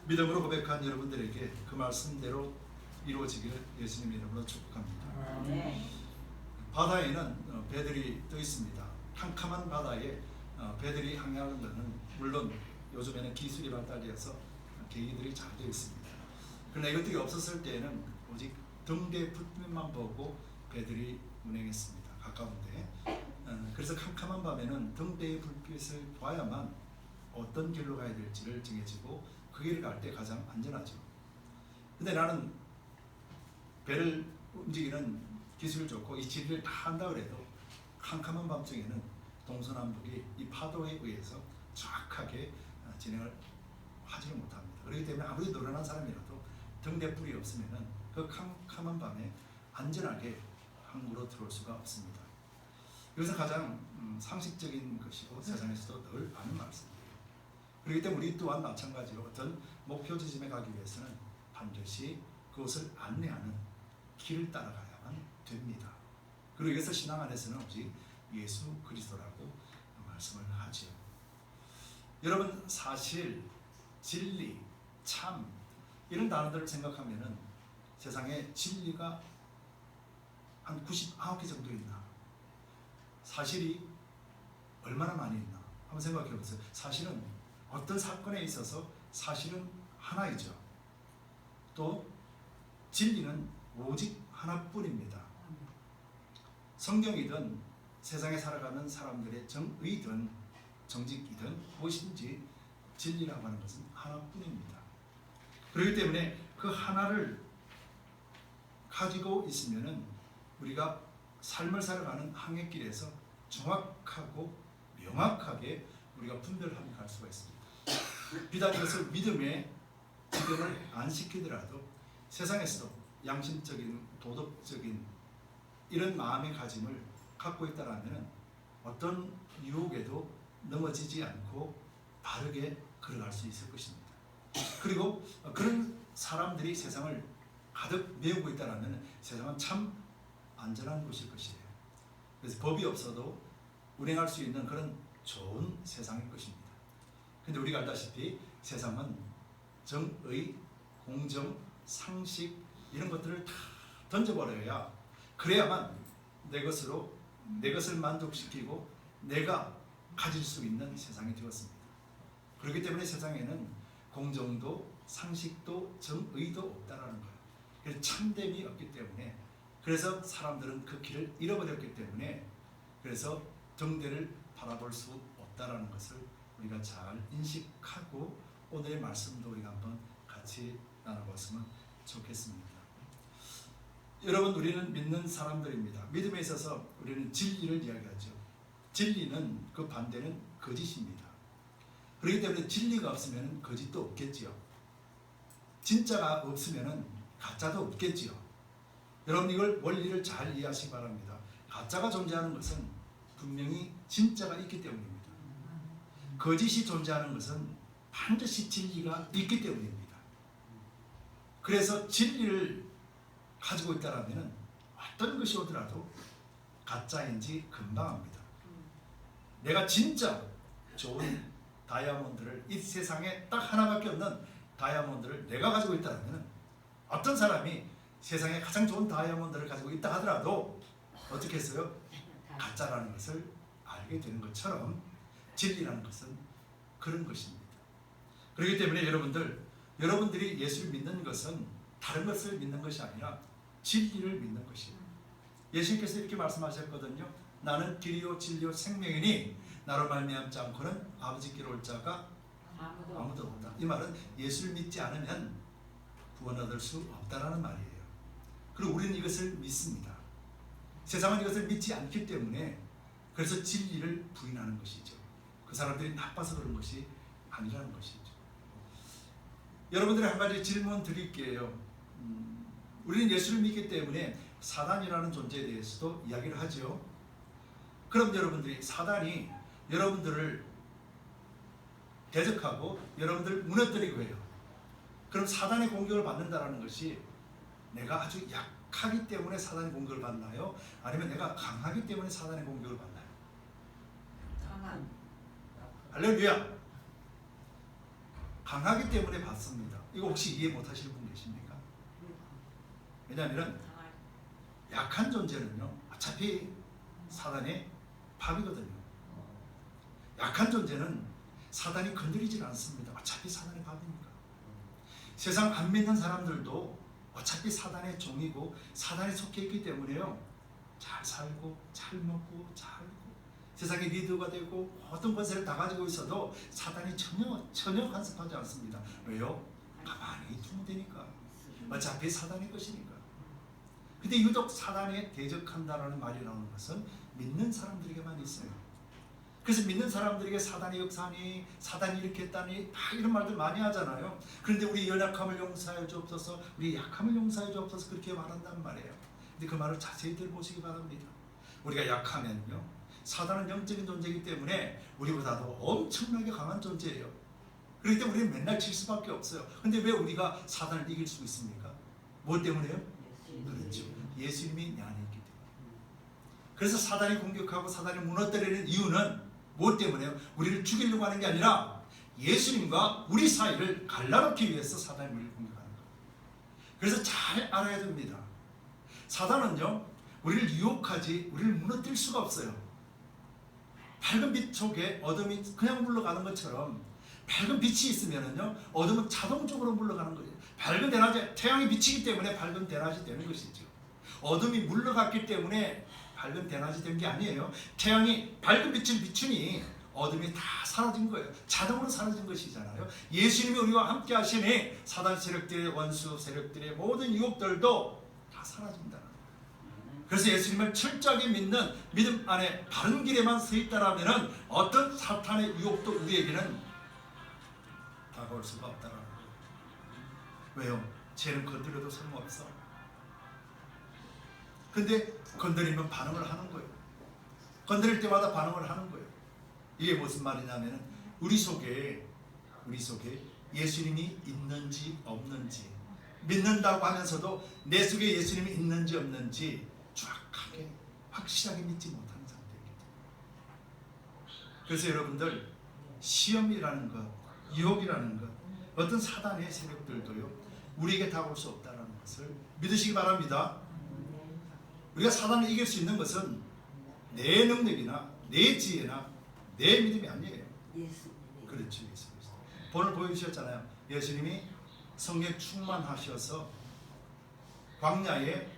믿음으로 고백한 여러분들에게 그 말씀대로 이루어지기를 예수님의 이름으로 축복합니다. 네. 바다에는 배들이 떠 있습니다. 캄캄한 바다에 배들이 항해하는 것은 물론 요즘에는 기술이 발달되어서 계기들이 잘 되어 있습니다. 그러나 이것들이 없었을 때에는 오직 등대 불빛만 보고 배들이 운행했습니다. 가까운데. 그래서 캄캄한 밤에는 등대의 불빛을 봐야만 어떤 길로 가야 될지를 정해지고 그 길을 갈 때 가장 안전하죠. 근데 나는 배를 움직이는 기술이 좋고 이 지리를 다 한다 그래도 캄캄한 밤중에는 동서남북이 이 파도에 의해서 정확하게 진행을 하지를 못합니다. 그렇기 때문에 아무리 노련한 사람이라도 등대불이 없으면 그 캄캄한 밤에 안전하게 항구로 들어올 수가 없습니다. 이것은 가장 상식적인 것이고 세상에서도 늘 아는 말씀이에요. 그렇기 때문에 우리 또한 마찬가지로 어떤 목표 지점에 가기 위해서는 반드시 그것을 안내하는 길을 따라가야만 됩니다. 그리고 이것을 신앙 안에서는 오직 예수 그리스도라고 말씀을 하죠. 여러분, 사실, 진리, 참 이런 단어들을 생각하면은 세상에 진리가 한 99개 정도 있나? 사실이 얼마나 많이 있나? 한번 생각해 보세요. 사실은 어떤 사건에 있어서 사실은 하나이죠. 또 진리는 오직 하나뿐입니다. 성경이든 세상에 살아가는 사람들의 정의든 정직이든 무엇인지 진리라고 하는 것은 하나뿐입니다. 그렇기 때문에 그 하나를 가지고 있으면은 우리가 삶을 살아가는 항해길에서 정확하고 명확하게 우리가 분별하며 갈 수가 있습니다. 비단 이것을 믿음의 지경을 안 시키더라도 세상에서도 양심적인 도덕적인 이런 마음의 가짐을 갖고 있다라면 어떤 유혹에도 넘어지지 않고 바르게 걸어갈 수 있을 것입니다. 그리고 그런 사람들이 세상을 가득 메우고 있다라면 세상은 참 안전한 곳일 것이에요. 그래서 법이 없어도 운행할 수 있는 그런 좋은 세상일 것입니다. 근데 우리가 알다시피 세상은 정의, 공정, 상식 이런 것들을 다 던져버려야 그래야만 내 것을 만족시키고 내가 가질 수 있는 세상이 되었습니다. 그렇기 때문에 세상에는 공정도 상식도 정의도 없다라는 거예요. 그래서 참됨이 없기 때문에 그래서 사람들은 그 길을 잃어버렸기 때문에 그래서 정대를 바라볼 수 없다라는 것을 우리가 잘 인식하고 오늘의 말씀도 우리가 한번 같이 나눠봤으면 좋겠습니다. 여러분, 우리는 믿는 사람들입니다. 믿음에 있어서 우리는 진리를 이야기하죠. 진리는 그 반대는 거짓입니다. 그렇기 때문에 진리가 없으면 거짓도 없겠지요. 진짜가 없으면 가짜도 없겠지요. 여러분, 이걸 원리를 잘 이해하시기 바랍니다. 가짜가 존재하는 것은 분명히 진짜가 있기 때문입니다. 거짓이 존재하는 것은 반드시 진리가 있기 때문입니다. 그래서 진리를 가지고 있다라면 어떤 것이 오더라도 가짜인지 금방 압니다. 내가 진짜 좋은 다이아몬드를 이 세상에 딱 하나밖에 없는 다이아몬드를 내가 가지고 있다라면 어떤 사람이 세상에 가장 좋은 다이아몬드를 가지고 있다 하더라도 어떻게 했어요? 가짜라는 것을 알게 되는 것처럼 진리라는 것은 그런 것입니다. 그렇기 때문에 여러분들이 예수를 믿는 것은 다른 것을 믿는 것이 아니라 진리를 믿는 것이에요. 예수님께서 이렇게 말씀하셨거든요. 나는 길이요 진리요 생명이니 나로 말미암지 않고는 아버지께로 올 자가 아무도 없다. 이 말은 예수를 믿지 않으면 구원 얻을 수 없다라는 말이에요. 그리고 우리는 이것을 믿습니다. 세상은 이것을 믿지 않기 때문에 그래서 진리를 부인하는 것이죠. 그 사람들이 나빠서 그런 것이 아니라는 것이죠. 여러분들의 한 가지 질문 드릴게요. 우리는 예수를 믿기 때문에 사단이라는 존재에 대해서도 이야기를 하죠. 그럼 여러분들이 사단이 여러분들을 대적하고 여러분들을 무너뜨리고 해요. 그럼 사단의 공격을 받는다는 것이 내가 아주 약하기 때문에 사단의 공격을 받나요? 아니면 내가 강하기 때문에 사단의 공격을 받나요? 강한. 할렐루야! 강하기 때문에 받습니다. 이거 혹시 이해 못하시는 분 계십니까? 왜냐하면 약한 존재는요 어차피 사단의 밥이거든요. 약한 존재는 사단이 건드리질 않습니다. 어차피 사단의 밥이니까. 세상 안 믿는 사람들도 어차피 사단의 종이고 사단에 속해 있기 때문에요 잘 살고 잘 먹고 잘 세상의 리더가 되고 모든 것을 다 가지고 있어도 사단이 전혀 간섭하지 않습니다. 왜요? 가만히 두면 되니까. 어차피 사단의 것이니까. 근데 유독 사단에 대적한다라는 말이 나오는 것은 믿는 사람들에게만 있어요. 그래서 믿는 사람들에게 사단이 역사하니 사단이 이렇게 했다니 다 이런 말들 많이 하잖아요. 그런데 우리 연약함을 용서해 주옵소서, 우리 약함을 용서해 주옵소서 그렇게 말한단 말이에요. 근데 그 말을 자세히 들어보시기 바랍니다. 우리가 약하면요 사단은 영적인 존재이기 때문에 우리보다도 엄청나게 강한 존재예요. 그렇기 때문에 우리는 맨날 질 수밖에 없어요. 근데 왜 우리가 사단을 이길 수 있습니까? 뭐 때문에요? 그렇죠. 예수님이 내 안에 있기 때문에. 그래서 사단이 공격하고 사단이 무너뜨리는 이유는 뭐 때문에요? 우리를 죽이려고 하는 게 아니라 예수님과 우리 사이를 갈라놓기 위해서 사단이 우리를 공격하는 거예요. 그래서 잘 알아야 됩니다. 사단은요 우리를 유혹하지 우리를 무너뜨릴 수가 없어요. 밝은 빛 속에 어둠이 그냥 물러가는 것처럼 밝은 빛이 있으면은요 어둠은 자동적으로 물러가는 거예요. 밝은 대낮에 태양이 비치기 때문에 밝은 대낮이 되는 것이죠. 어둠이 물러갔기 때문에 밝은 대낮이 된 게 아니에요. 태양이 밝은 빛을 비추니 어둠이 다 사라진 거예요. 자동으로 사라진 것이잖아요. 예수님이 우리와 함께 하시니 사단 세력들의 원수 세력들의 모든 유혹들도 다 사라진다. 그래서 예수님을 철저하게 믿는 믿음 안에 바른 길에만 서 있다라면 어떤 사탄의 유혹도 우리에게는 다가올 수가 없다라는 거예요. 왜요? 죄는 건드려도 소용없어. 근데 건드리면 반응을 하는 거예요. 건드릴 때마다 반응을 하는 거예요. 이게 무슨 말이냐면 우리 속에 예수님이 있는지 없는지 믿는다고 하면서도 내 속에 예수님이 있는지 없는지 정확하게 확실하게 믿지 못하는 상태이기 때문에. 그래서 여러분들 시험이라는 것, 유혹이라는 것, 어떤 사단의 세력들도요 우리에게 다가올 수 없다는 것을 믿으시기 바랍니다. 우리가 사단을 이길 수 있는 것은 내 능력이나 내 지혜나 내 믿음이 아니에요. 그렇죠. 예수 그리스도. 본을 보여주셨잖아요. 예수님이 성령에 충만하셔서 광야에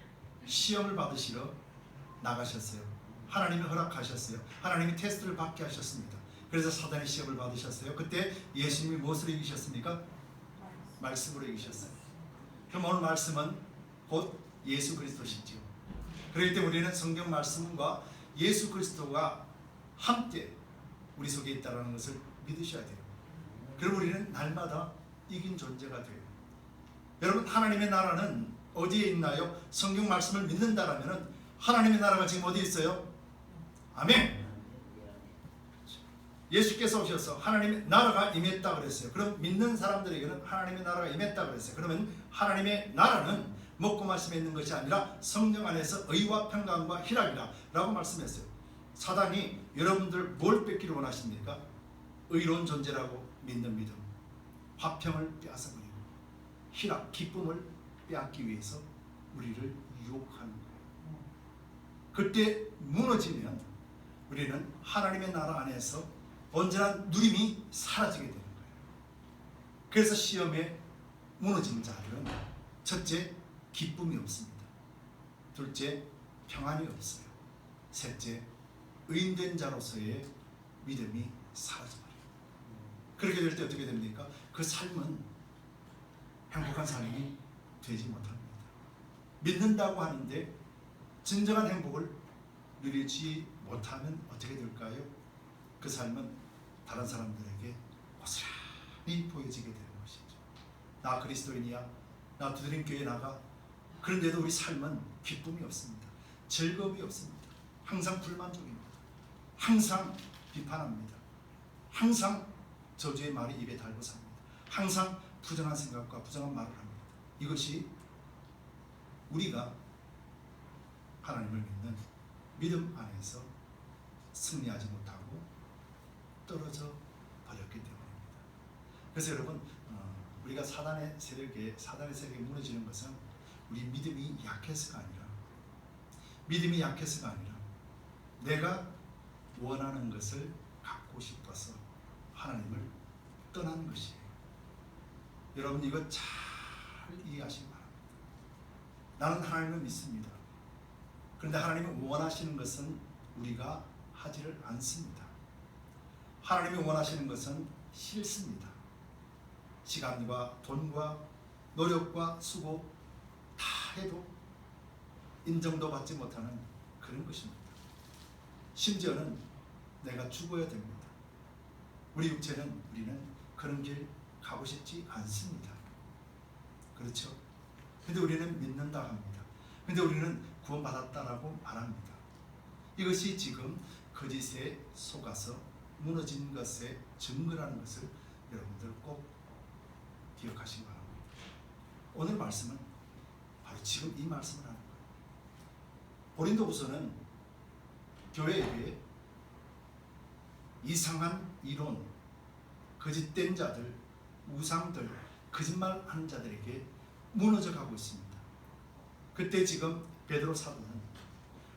시험을 받으시러 나가셨어요. 하나님이 허락하셨어요. 하나님이 테스트를 받게 하셨습니다. 그래서 사단의 시험을 받으셨어요. 그때 예수님이 무엇으로 이기셨습니까? 말씀으로 이기셨어요. 그럼 오늘 말씀은 곧 예수 그리스도시죠. 그렇기 때문에 우리는 성경 말씀과 예수 그리스도가 함께 우리 속에 있다는 것을 믿으셔야 돼요. 그럼 우리는 날마다 이긴 존재가 돼요. 여러분 하나님의 나라는 어디에 있나요? 성경 말씀을 믿는다라면 하나님의 나라가 지금 어디 있어요? 아멘. 예수께서 오셔서 하나님의 나라가 임했다 그랬어요. 그럼 믿는 사람들에게는 하나님의 나라가 임했다 그랬어요. 그러면 하나님의 나라는 먹고 마시며 있는 것이 아니라 성령 안에서 의와 평강과 희락이라 라고 말씀했어요. 사단이 여러분들 뭘 뺏기를 원하십니까? 의로운 존재라고 믿는 믿음, 화평을 빼앗아버리고 희락, 기쁨을 빼앗기 위해서 우리를 유혹하는 거예요. 그때 무너지면 우리는 하나님의 나라 안에서 온전한 누림이 사라지게 되는 거예요. 그래서 시험에 무너진 자들은 첫째, 기쁨이 없습니다. 둘째, 평안이 없어요. 셋째, 의인된 자로서의 믿음이 사라져버려요. 그렇게 될 때 어떻게 됩니까? 그 삶은 행복한 삶이 되지 못합니다. 믿는다고 하는데 진정한 행복을 누리지 못하면 어떻게 될까요? 그 삶은 다른 사람들에게 고스란히 보여지게 되는 것이죠. 나 그리스도인이야. 나 두드림 교회 나가. 그런데도 우리 삶은 기쁨이 없습니다. 즐거움이 없습니다. 항상 불만 중입니다. 항상 비판합니다. 항상 저주의 말이 입에 달고 삽니다. 항상 부정한 생각과 부정한 말을 합니다. 이것이 우리가 하나님을 믿는 믿음 안에서 승리하지 못하고 떨어져 버렸기 때문입니다. 그래서 여러분 우리가 사단의 세력에 무너지는 것은 우리 믿음이 약해서가 아니라 내가 원하는 것을 갖고 싶어서 하나님을 떠난 것이에요. 여러분 이거 잘 이해하시기 바랍니다. 나는 하나님을 믿습니다. 그런데 하나님이 원하시는 것은 우리가 하지를 않습니다. 하나님이 원하시는 것은 싫습니다. 시간과 돈과 노력과 수고 다 해도 인정도 받지 못하는 그런 것입니다. 심지어는 내가 죽어야 됩니다. 우리는 그런 길 가고 싶지 않습니다. 그렇죠? 근데 우리는 믿는다 합니다. 근데 우리는 구원받았다라고 말합니다. 이것이 지금 거짓에 속아서 무너진 것의 증거라는 것을 여러분들 꼭 기억하시기 바랍니다. 오늘 말씀은 바로 지금 이 말씀을 하는 거예요. 고린도후서는 교회에게 이상한 이론, 거짓된 자들, 우상들, 거짓말하는 자들에게 무너져 가고 있습니다. 그때 지금 베드로 사도는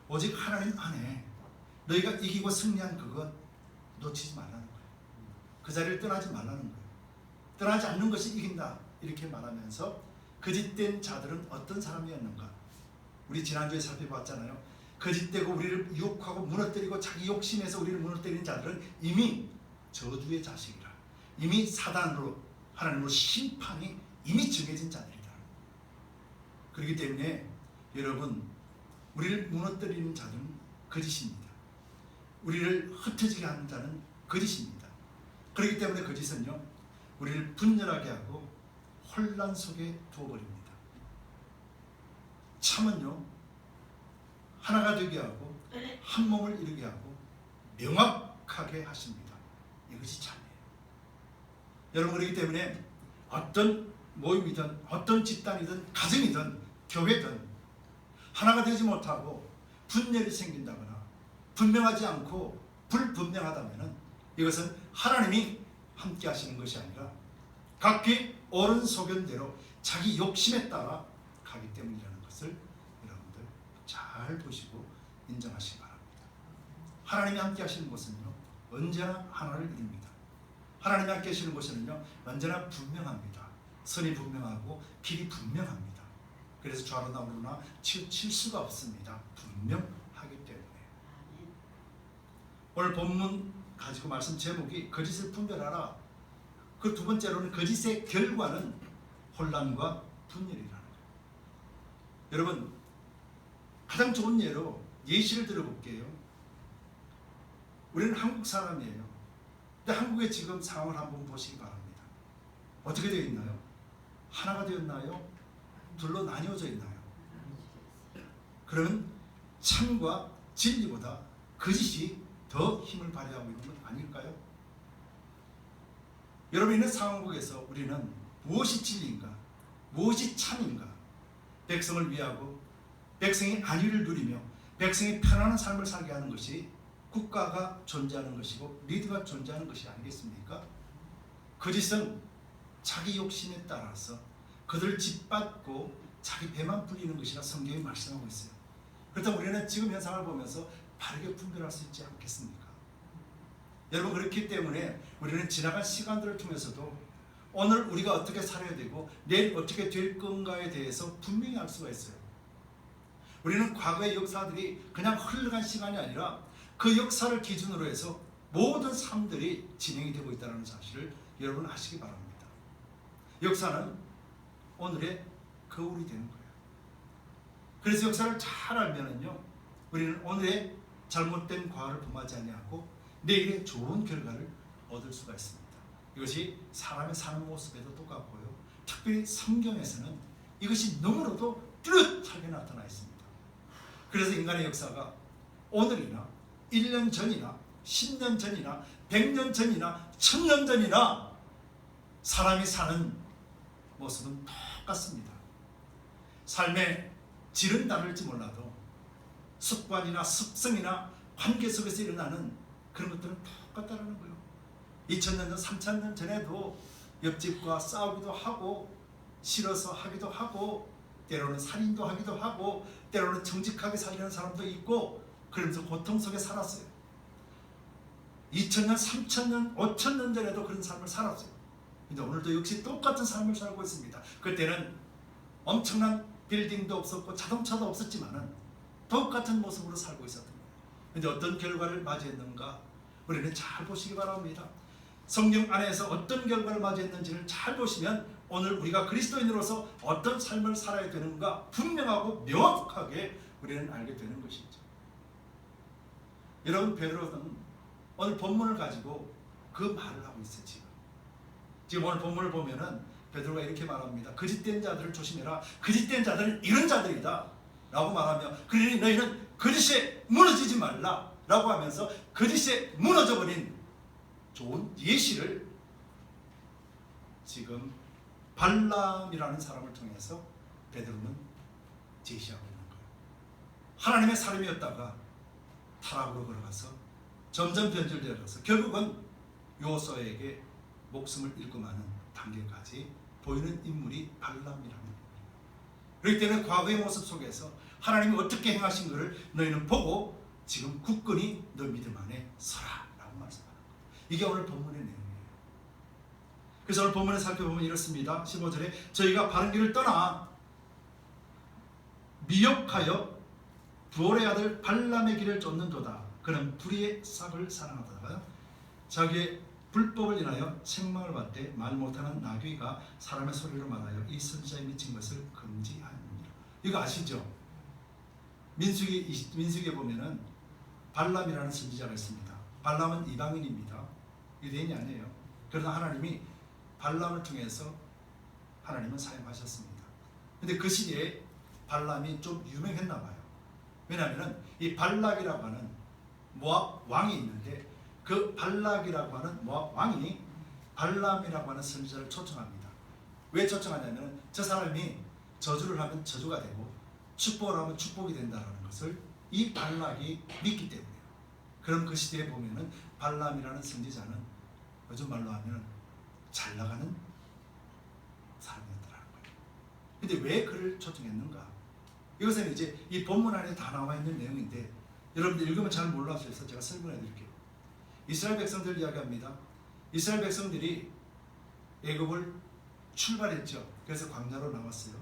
오직 하나님 안에 너희가 이기고 승리한 그것 놓치지 말라는 거예요. 그 자리를 떠나지 말라는 거예요. 떠나지 않는 것이 이긴다 이렇게 말하면서 거짓된 자들은 어떤 사람이었는가? 우리 지난주에 살펴봤잖아요. 거짓되고 우리를 유혹하고 무너뜨리고 자기 욕심에서 우리를 무너뜨리는 자들은 이미 저주의 자식이라, 이미 사단으로 하나님으로 심판이 이미 정해진 자들이다. 그렇기 때문에 여러분 우리를 무너뜨리는 자는 거짓입니다. 우리를 흩어지게 하는 자는 거짓입니다. 그렇기 때문에 거짓은요 우리를 분열하게 하고 혼란 속에 두어버립니다. 참은요 하나가 되게 하고 한 몸을 이루게 하고 명확하게 하십니다. 이것이 참이에요. 여러분 그렇기 때문에 어떤 모임이든 어떤 집단이든 가정이든 교회든 하나가 되지 못하고 분열이 생긴다거나 분명하지 않고 불분명하다면 이것은 하나님이 함께 하시는 것이 아니라 각기 옳은 소견대로 자기 욕심에 따라 가기 때문이라는 것을 여러분들 잘 보시고 인정하시기 바랍니다. 하나님이 함께 하시는 것은요 언제나 하나를 이룹니다. 하나님이 함께 하시는 것은요 언제나 분명합니다. 선이 분명하고 길이 분명합니다. 그래서 좌로나 우로나 치우칠 수가 없습니다. 분명하기 때문에. 오늘 본문 가지고 말씀 제목이 거짓을 분별하라. 그 두 번째로는 거짓의 결과는 혼란과 분열이라는 거예요. 여러분 가장 좋은 예로 예시를 들어볼게요. 우리는 한국 사람이에요. 근데 한국의 지금 상황을 한번 보시기 바랍니다. 어떻게 되어 있나요? 하나가 되었나요? 둘로 나뉘어져 있나요? 그러면 참과 진리보다 거짓이 더 힘을 발휘하고 있는 건 아닐까요? 여러분 있는 상황 속에서 우리는 무엇이 진리인가? 무엇이 참인가? 백성을 위하고 백성이 안위를 누리며 백성이 편안한 삶을 살게 하는 것이 국가가 존재하는 것이고 리더가 존재하는 것이 아니겠습니까? 거짓은 자기 욕심에 따라서 그들을 짓밟고 자기 배만 불리는 것이라 성경이 말씀하고 있어요. 그렇다면 우리는 지금 현상을 보면서 바르게 분별할 수 있지 않겠습니까? 여러분 그렇기 때문에 우리는 지나간 시간들을 통해서도 오늘 우리가 어떻게 살아야 되고 내일 어떻게 될 건가에 대해서 분명히 알 수가 있어요. 우리는 과거의 역사들이 그냥 흘러간 시간이 아니라 그 역사를 기준으로 해서 모든 삶들이 진행이 되고 있다는 사실을 여러분 아시기 바랍니다. 역사는 오늘의 거울이 되는 거예요. 그래서 역사를 잘 알면은요, 우리는 오늘의 잘못된 과거를 범하지 아니하고 내일의 좋은 결과를 얻을 수가 있습니다. 이것이 사람의 사는 모습에도 똑같고요. 특별히 성경에서는 이것이 너무나도 뚜렷하게 나타나 있습니다. 그래서 인간의 역사가 오늘이나 1년 전이나 10년 전이나 100년 전이나 1000년 전이나 사람이 사는 모습은 똑같습니다. 삶의 질은 다를지 몰라도 습관이나 습성이나 관계 속에서 일어나는 그런 것들은 똑같다는 거예요. 2000년 전, 3000년 전에도 옆집과 싸우기도 하고 싫어서 하기도 하고 때로는 살인도 하기도 하고 때로는 정직하게 살려는 사람도 있고 그러면서 고통 속에 살았어요. 2000년, 3000년, 5000년 전에도 그런 삶을 살았어요. 근데 오늘도 역시 똑같은 삶을 살고 있습니다. 그때는 엄청난 빌딩도 없었고 자동차도 없었지만은 똑같은 모습으로 살고 있었던 거예요. 근데 어떤 결과를 맞이했는가? 우리는 잘 보시기 바랍니다. 성경 안에서 어떤 결과를 맞이했는지를 잘 보시면 오늘 우리가 그리스도인으로서 어떤 삶을 살아야 되는가 분명하고 명확하게 우리는 알게 되는 것이죠. 여러분, 베드로는 오늘 본문을 가지고 그 말을 하고 있어요. 지금 오늘 본문을 보면은 베드로가 이렇게 말합니다. 거짓된 자들을 조심해라. 거짓된 자들은 이런 자들이다 라고 말하며, 그러니 너희는 거짓에 무너지지 말라 라고 하면서 거짓에 무너져버린 좋은 예시를 지금 발람이라는 사람을 통해서 베드로는 제시하고 있는 거예요. 하나님의 사람이었다가 타락으로 걸어가서 점점 변질되어서 결국은 요소에게 목숨을 잃고 마는 단계까지 보이는 인물이 발람이라는 거예요. 그렇기 때문에 과거의 모습 속에서 하나님이 어떻게 행하신 것을 너희는 보고 지금 굳건히 너 믿음 안에 서라 라고 말씀합니다. 이게 오늘 본문의 내용이에요. 그래서 오늘 본문을 살펴보면 이렇습니다. 15절에 저희가 바른 길을 떠나 미혹하여 부올의 아들 발람의 길을 쫓는도다. 그는 불의의 싹을 사랑하다가 자기의 불법을 인하여 책망을 받되 말 못하는 나귀가 사람의 소리로 말하여 이 선지자의 미친 것을 금지하느니라. 이거 아시죠? 민수기에 보면은 발람이라는 선지자가 있습니다. 발람은 이방인입니다. 유대인이 아니에요. 그러나 하나님이 발람을 통해서 하나님은 사용하셨습니다. 근데 그 시대에 발람이 좀 유명했나 봐요. 왜냐하면 이 발락이라고 하는 모압 왕이 있는데 그 발락이라고 하는 모압 왕이 발람이라고 하는 선지자를 초청합니다. 왜 초청하냐면 저 사람이 저주를 하면 저주가 되고 축복을 하면 축복이 된다는 것을 이 발락이 믿기 때문에요. 그럼 그 시대에 보면은 발람이라는 선지자는 요즘 말로 하면 잘 나가는 사람이었더라는 거예요. 근데 왜 그를 초청했는가? 이것은 이제 이 본문 안에 다 나와 있는 내용인데 여러분들 읽으면 잘 몰라서 해서 제가 설명해 드릴게요. 이스라엘 백성들 이야기합니다. 이스라엘 백성들이 애굽을 출발했죠. 그래서 광야로 나왔어요.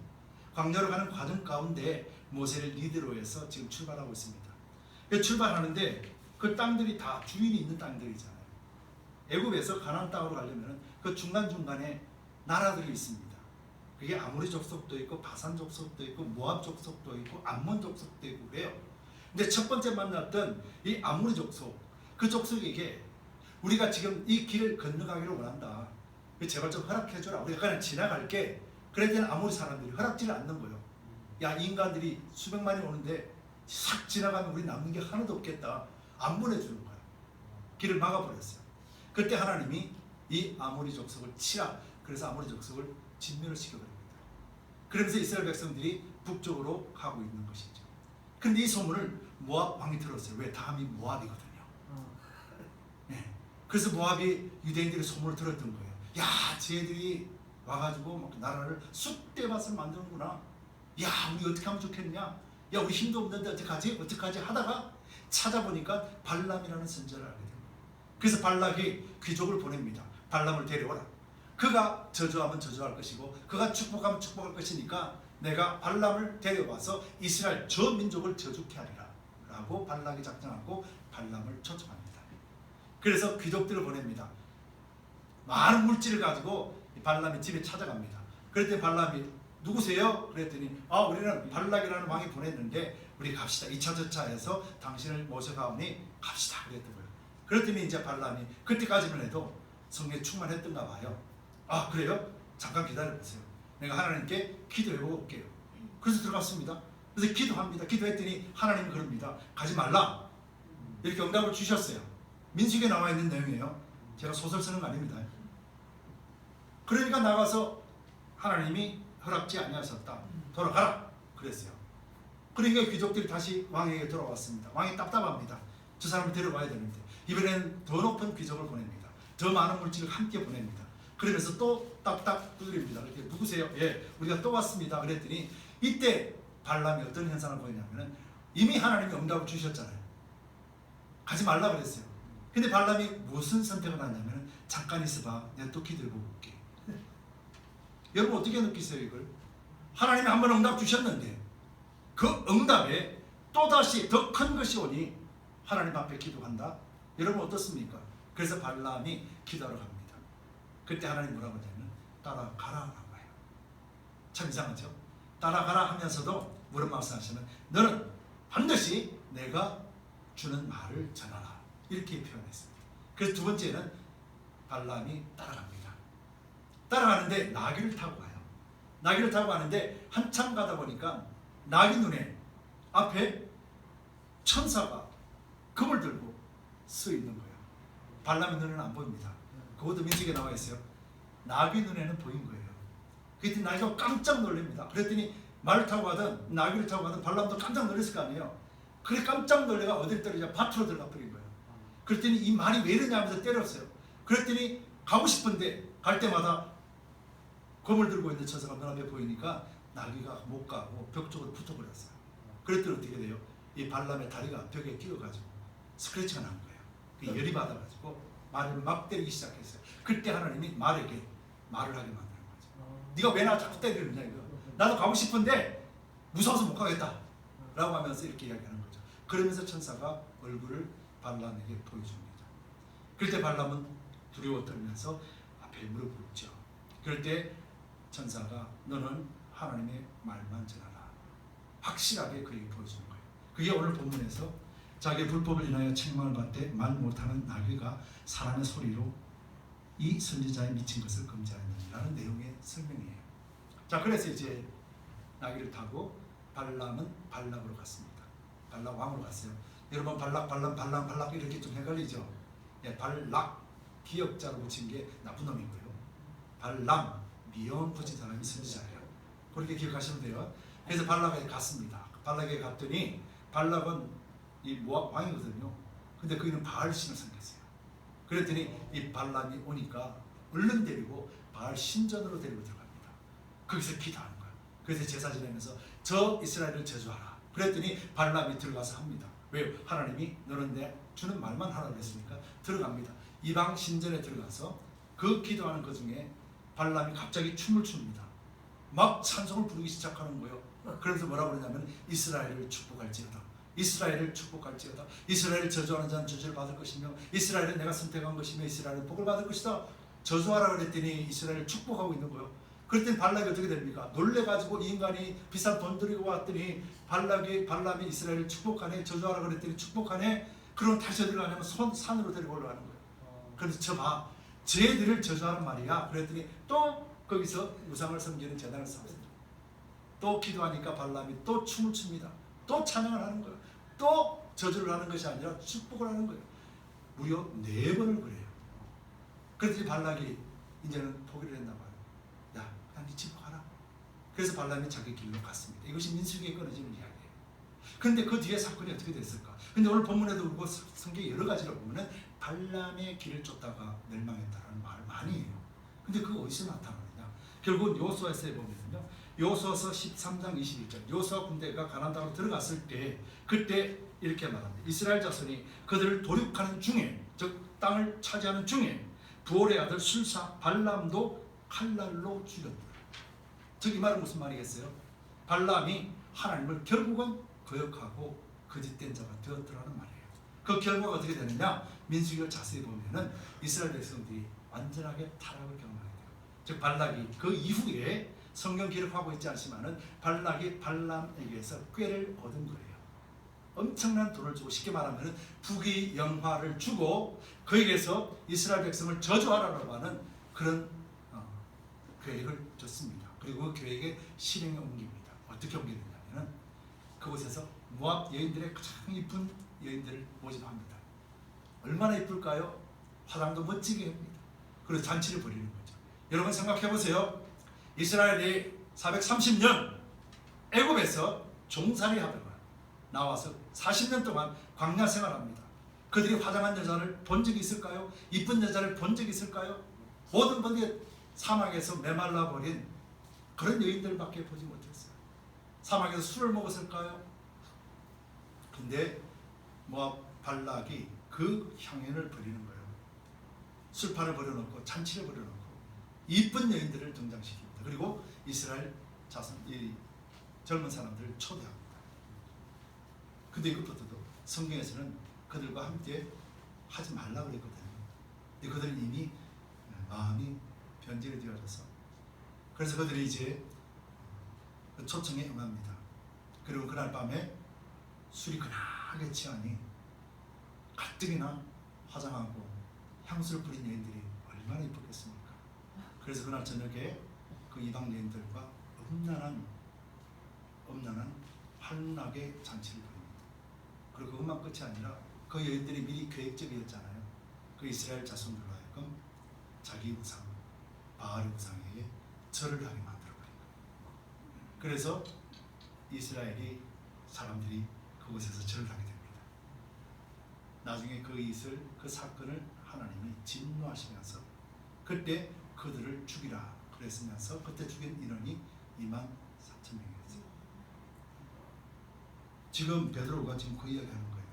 광야로 가는 과정 가운데 모세를 리드로 해서 지금 출발하고 있습니다. 출발하는데 그 땅들이 다 주인이 있는 땅들이잖아요. 애굽에서 가나안 땅으로 가려면 그 중간중간에 나라들이 있습니다. 그게 아모리 족속도 있고 바산 족속도 있고 모압 족속도 있고 암몬 족속도 있고 그래요. 근데 첫 번째 만났던 이 아모리 족속, 그 족속에게 우리가 지금 이 길을 건너가기를 원한다. 제발 좀 허락해줘라. 우리가 그냥 지나갈게. 그랬더니 아모리 사람들이 허락지를 않는 거예요. 야, 인간들이 수백만이 오는데 싹 지나가면 우리 남는 게 하나도 없겠다. 안 보내주는 거예요. 길을 막아버렸어요. 그때 하나님이 이 아모리 족속을 치라. 그래서 아모리 족속을 진멸을 시켜버립니다. 그러면서 이스라엘 백성들이 북쪽으로 가고 있는 것이죠. 그런데 이 소문을 모압 왕이 들었어요. 왜? 다음이 모압이거든요. 네. 그래서 모압이 유대인들의 소문을 들었던 거예요. 야, 쟤들이 와가지고 막 나라를 쑥대밭을 만드는구나. 야, 우리 어떻게 하면 좋겠냐? 야, 우리 힘도 없는데 어떡하지 하다가 찾아보니까 발람이라는 선지자를 알게 됩니다. 그래서 발락이 귀족을 보냅니다. 발람을 데려오라. 그가 저주하면 저주할 것이고 그가 축복하면 축복할 것이니까 내가 발람을 데려와서 이스라엘 저 민족을 저주케 하리라 라고 발락이 작정하고 발람을 초청합니다. 그래서 귀족들을 보냅니다. 많은 물질을 가지고 발람이 집에 찾아갑니다. 그랬더니 발람이 누구세요? 그랬더니 우리는 발락이라는 왕이 보냈는데 우리 갑시다. 2차 저차해서 당신을 모셔가오니 갑시다. 그랬던 거예요. 그랬더니 이제 발람이 그때까지만 해도 성령에 충만했던가 봐요. 그래요? 잠깐 기다려보세요. 내가 하나님께 기도해보고 올게요. 그래서 들어갔습니다. 그래서 기도합니다. 기도했더니 하나님은 그럽니다. 가지 말라. 이렇게 응답을 주셨어요. 민수기에 나와 있는 내용이에요. 제가 소설 쓰는 거 아닙니다. 그러니까 나가서 하나님이 허락지 아니하셨다. 돌아가라. 그랬어요. 그러니까 귀족들이 다시 왕에게 돌아왔습니다. 왕이 답답합니다. 저 사람을 데려와야 되는데 이번에는 더 높은 귀족을 보냅니다. 더 많은 물질을 함께 보냅니다. 그러면서 또 딱딱 두드립니다. 이렇게 누구세요? 예, 우리가 또 왔습니다. 그랬더니 이때 발람이 어떤 현상을 보이냐면은 이미 하나님이 응답을 주셨잖아요. 가지 말라 그랬어요. 근데 발람이 무슨 선택을 하냐면은 잠깐 있어봐. 내가 또 기다리고 올게. 여러분 어떻게 느끼세요 이걸? 하나님이 한번 응답 주셨는데 그 응답에 또다시 더 큰 것이 오니 하나님 앞에 기도한다. 여러분 어떻습니까? 그래서 발람이 기도하러 갑니다. 그때 하나님 뭐라고 하냐면 따라가라라고 해요. 참 이상하죠? 따라가라 하면서도 뭐라고 말씀하시면 너는 반드시 내가 주는 말을 전하라. 이렇게 표현했습니다. 그래서 두 번째는 발람이 따라갑니다. 따라가는데 나귀를 타고 가요. 나귀를 타고 가는데 한참 가다 보니까 나귀 눈에 앞에 천사가 금을 들고 서 있는 거예요. 발람의 눈에는 안 보입니다. 그것도 민수기에 나와 있어요. 나귀 눈에는 보인 거예요. 그랬더니 나귀가 깜짝 놀랍니다. 그랬더니 말을 타고 가든 나귀를 타고 가든 발람도 깜짝 놀랐을 거 아니에요. 그래 깜짝 놀래가 어디를 떨어지냐 밭으로 들어가 버린 거예요. 그랬더니 이 말이 왜 이러냐 하면서 때렸어요. 그랬더니 가고 싶은데 갈 때마다 검을 들고 있는 천사가 눈앞에 보이니까 나귀가 못 가고 벽 쪽으로 붙어버렸어요. 그랬더니 어떻게 돼요? 이 발람의 다리가 벽에 끼어가지고 스크래치가 난 거예요. 그 열이 받아가지고 말을 막 때리기 시작했어요. 그때 하나님이 말에게 말을 하게 만드는 거죠. 네가 왜 나 자꾸 때리느냐 이거. 나도 가고 싶은데 무서워서 못 가겠다 라고 하면서 이렇게 이야기하는 거죠. 그러면서 천사가 얼굴을 발람에게 보여줍니다. 그럴 때 발람은 두려워 떨면서 앞에 무릎 꿇죠. 그럴 때 천사가 너는 하나님의 말만 전하라. 확실하게 그에게 보여주는 거예요. 그게 오늘 본문에서 자기의 불법을 인하여 책망을 받되 말 못하는 나귀가 사람의 소리로 이 선지자의 미친 것을 금지하였느니라는 내용의 설명이에요. 자, 그래서 이제 나귀를 타고 발람은 발락으로 갔습니다. 발락 왕으로 갔어요. 여러분 발락, 발람, 발람, 발락 이렇게 좀 헷갈리죠? 예, 발락 기역자로 붙인 게 나쁜 놈이고요. 발람 미움 붙인 사람이 선지자예요. 그렇게 기억하시면 돼요. 그래서 발락에 갔습니다. 발락에 갔더니 발락은 이 모압 왕이거든요. 근데 그이는 바알 신을 섬겼어요. 그랬더니 이 발람이 오니까 얼른 데리고 바알 신전으로 데리고 들어갑니다. 거기서 기도하는 거예요. 그래서 제사 지내면서 저 이스라엘을 저주하라. 그랬더니 발람이 들어가서 합니다. 왜요? 하나님이 너는 내 주는 말만 하라고 했으니까 들어갑니다. 이방 신전에 들어가서 그 기도하는 그 중에 발람이 갑자기 춤을 춥니다. 막 찬송을 부르기 시작하는 거예요. 그래서 뭐라고 그러냐면 이스라엘을 축복할지어다. 이스라엘을 축복할지어다. 이스라엘을 저주하는 자는 저주를 받을 것이며 이스라엘은 내가 선택한 것이며 이스라엘은 복을 받을 것이다. 저주하라 그랬더니 이스라엘을 축복하고 있는 거예요. 그랬더니 발락이 어떻게 됩니까? 놀래가지고 이 인간이 비싼 돈 들이고 왔더니 발람이 이스라엘을 축복하네. 저주하라 그랬더니 축복하네. 그럼 다시 어디로 가냐면 산으로 데리고 올라가는 거예요. 그래서 저 봐. 쟤들을 저주하란 말이야. 그랬더니 또 거기서 우상을 섬기는 제단을 쌓습니다. 또 기도하니까 발람이 또 춤을 춥니다. 또 찬양을 하는 거예요. 또 저주를 하는 것이 아니라 축복을 하는 거예요. 무려 4번을 그래요. 그랬더니 발락이 이제는 포기를 했나 봐요. 야, 그냥 네 집으로 가라. 그래서 발람이 자기 길로 갔습니다. 이것이 민수기에 끊어지는 이야기예요. 그런데 그 뒤에 사건이 어떻게 됐을까? 근데 오늘 본문에도 그렇고 성경에 여러 가지를 보면은 발람의 길을 쫓다가 멸망했다라는 말을 많이 해요. 근데 그거 어디서 나타나느냐? 결국 여호수아서에 보면요. 여호수아서 13장 21절. 여호수아 군대가 가나안 땅으로 들어갔을 때 그때 이렇게 말합니다. 이스라엘 자손이 그들을 도륙하는 중에, 즉 땅을 차지하는 중에 부올의 아들 술사 발람도 칼날로 죽였더라. 즉 이 말은 무슨 말이겠어요? 발람이 하나님을 결국은 거역하고 거짓된 자가 되었더라는 말이에요. 그 결과가 어떻게 되느냐? 민수기를 자세히 보면은 이스라엘 백성들이 완전하게 타락을 경험하게 돼요. 즉 발락이 그 이후에 성경 기록하고 있지 않지만은 발락이 발람에게서 꾀를 얻은 거예요. 엄청난 돈을 주고 쉽게 말하면은 부귀영화를 주고 그에게서 이스라엘 백성을 저주하라고 하는 그런 계획을 줬습니다. 그리고 그 계획에 실행에 옮깁니다. 어떻게 옮기느냐면은 그곳에서 모압 여인들의 가장 이쁜 여인들을 모집합니다. 얼마나 이쁠까요? 화장도 멋지게 합니다. 그리고 잔치를 벌이는 거죠. 여러분 생각해 보세요. 이스라엘이 430년 애굽에서 종살이 하다가 나와서 40년 동안 광야 생활합니다. 그들이 화장한 여자를 본 적이 있을까요? 이쁜 여자를 본 적이 있을까요? 모든 분들이 사막에서 메말라 버린 그런 여인들밖에 보지 못했어요. 사막에서 술을 먹었을까요? 근데 모압 발락이 그 향연을 버리는 거예요. 술판을 버려놓고 잔치를 버려놓고 이쁜 여인들을 등장시킵니다. 그리고 이스라엘 자손, 이 젊은 사람들을 초대합니다. 근데 이것부터도 성경에서는 그들과 함께 하지 말라고 그랬거든요. 근데 그들은 이미 마음이 변질이 되어져서, 그래서 그들이 이제 그 초청에 응합니다. 그리고 그날 밤에 술이 그나하게 취하니 가뜩이나 화장하고 향수를 뿌린 여인들이 얼마나 이뻤겠습니까? 그래서 그날 저녁에 그 이방 여인들과 엄란한 환락의 잔치를 벌입니다. 그리고 그것만 끝이 아니라 그 여인들이 미리 계획적이었잖아요. 그 이스라엘 자손들로 하여금 자기 우상 바알의 우상에게 절을 하게 만들어버린 거예요. 그래서 이스라엘이 사람들이 그곳에서 절을 하게 됩니다. 나중에 그 사건을 하나님이 진노하시면서 그때 그들을 죽이라 그랬으면서 그때 죽인 인원이 23,000명이었어요. 지금 베드로가 지금 그 이야기하는 거예요.